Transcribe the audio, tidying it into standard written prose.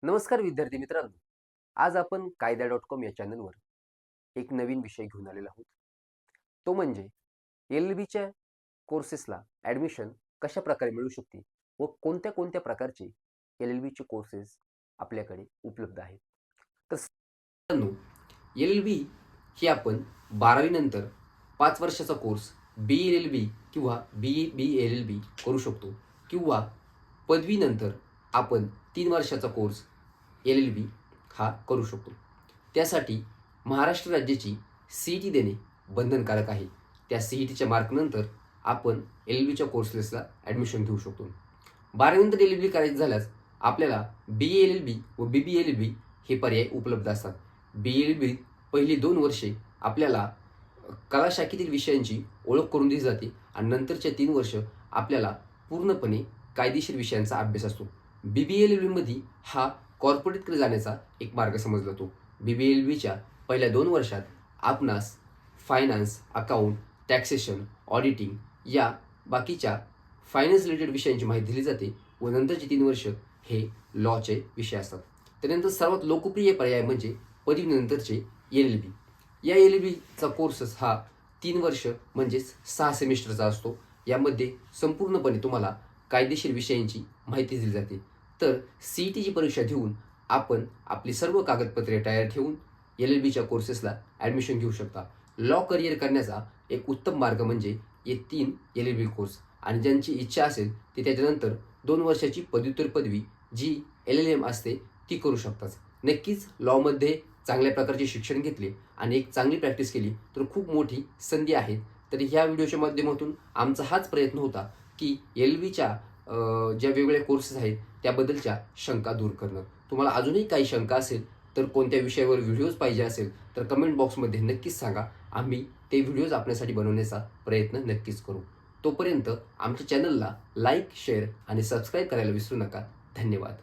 नमस्कार विद्यार्थी मित्रांनो. आज आपण कायदा.com या चॅनलवर एक नवीन विषय घेऊन आलेलो आहोत. तो म्हणजे एल-एल-बीच्या कोर्सेसला ॲडमिशन कशाप्रकारे मिळू शकते व कोणत्या-कोणत्या प्रकारचे एल-एल-बीचे कोर्सेस आपल्याकडे उपलब्ध आहेत. तर मित्रांनो, एल-एल-बी ही आपण 12वी नंतर 5 वर्षाचा कोर्स बी-एल-एल-बी किंवा बी-बी-एल-एल-बी करू शकतो किंवा पदवीनंतर आपण 3 वर्षाचा कोर्स एल-एल-बी हा करू शकतो. त्यासाठी महाराष्ट्र राज्याची सी-ई-टी देणे बंधनकारक आहे. त्या सी-ई-टीच्या मार्कनंतर आपण एल-एल-बीच्या कोर्सेसला ॲडमिशन घेऊ शकतो. 12वी नंतर एल-एल-बी करायचं झाल्यास आपल्याला बी-एल-एल-बी व बी-बी-एल-एल-बी हे पर्याय उपलब्ध असतात. बी-एल-एल-बी पहिली 2 वर्षे आपल्याला कला शाखेतील विषयांची ओळख करून दिली जाते आणि नंतरच्या 3 वर्ष आपल्याला पूर्णपणे कायदेशीर विषयांचा अभ्यास असतो. बी-बी-एल-एल-बीमध्ये हा कॉर्पोरेटकडे जाण्याचा एक मार्ग समजला जातो. बी-बी-एल-बीच्या पहिल्या 2 वर्षात आपणास फायनान्स, अकाउंट, टॅक्सेशन, ऑडिटिंग या बाकीच्या फायनान्स रिलेटेड विषयांची माहिती दिली जाते व नंतरची 3 वर्ष हे लॉचे विषय असतात. त्यानंतर सर्वात लोकप्रिय पर्याय म्हणजे पदवीनंतरचे एल-एल-बी. या एल-एल-बीचा कोर्सेस हा 3 वर्ष म्हणजेच 6 सेमिस्टरचा असतो. यामध्ये संपूर्णपणे तुम्हाला कायदेशीर विषयांची माहिती दिली जाते. तर सी-ई-टीची परीक्षा देऊन आपण आपली सर्व कागदपत्रे तयार ठेवून एल-एल-बीच्या कोर्सेसला ॲडमिशन घेऊ शकता. लॉ करिअर करण्याचा एक उत्तम मार्ग म्हणजे हे 3 एल-एल-बी कोर्स आणि ज्यांची इच्छा असेल ते त्याच्यानंतर 2 वर्षाची पदव्युत्तर पदवी जी एल-एल-एम असते ती करू शकतात. नक्कीच लॉमध्ये चांगल्या प्रकारचे शिक्षण घेतले आणि एक चांगली प्रॅक्टिस केली तर खूप मोठी संधी आहे. तर ह्या व्हिडिओच्या माध्यमातून आमचा हाच प्रयत्न होता की एल-एल-बीच्या ज्या वेगवेगळे कोर्सेस आहेत त्याबद्दलच्या शंका दूर करणं. तुम्हाला अजूनही काही शंका असेल तर कोणत्या विषयावर व्हिडिओज पाहिजे असेल तर कमेंट बॉक्समध्ये नक्कीच सांगा. आम्ही ते व्हिडिओज आपल्यासाठी बनवण्याचा प्रयत्न नक्कीच करू. तोपर्यंत आमच्या चॅनलला लाईक, शेअर आणि सबस्क्राईब करायला विसरू नका. धन्यवाद.